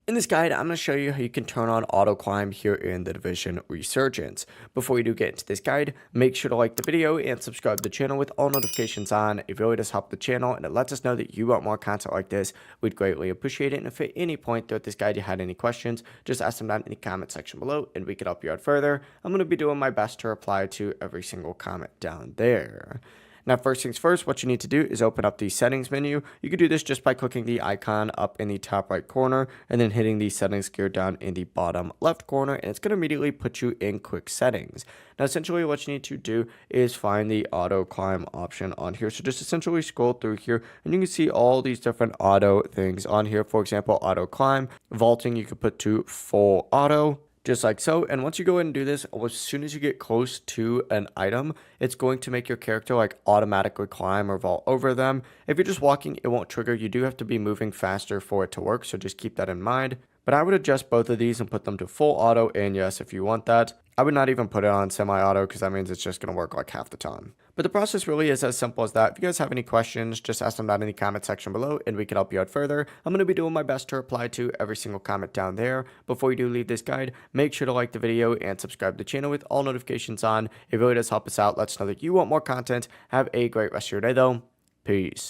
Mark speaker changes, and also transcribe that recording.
Speaker 1: In this guide, I'm going to show you how you can turn on auto climb here in the Division Resurgence. Before we do get into this guide, make sure to like the video and subscribe to the channel with all notifications on. It really does help the channel and it lets us know that you want more content like this. We'd greatly appreciate it. And if at any point throughout this guide you had any questions, just ask them down in the comment section below and we can help you out further. I'm going to be doing my best to reply to every single comment down there. Now, first things first, what you need to do is open up the settings menu. You can do this just by clicking the icon up in the top right corner and then hitting the settings gear down in the bottom left corner, and it's going to immediately put you in quick settings. Now, essentially what you need to do is find the auto climb option on here. So just essentially scroll through here and you can see all these different auto things on here. For example, auto climb, vaulting, you could put to full auto, just like so. And once you go ahead and do this, as soon as you get close to an item, it's going to make your character like automatically climb or vault over them. If you're just walking, it won't trigger. You do have to be moving faster for it to work, so just keep that in mind. But I would adjust both of these and put them to full auto, and yes, if you want that. I would not even put it on semi-auto because that means it's just going to work like half the time. But the process really is as simple as that. If you guys have any questions, just ask them down in the comment section below and we can help you out further. I'm going to be doing my best to reply to every single comment down there. Before you do leave this guide, make sure to like the video and subscribe to the channel with all notifications on. It really does help us out. Let us know that you want more content. Have a great rest of your day though. Peace.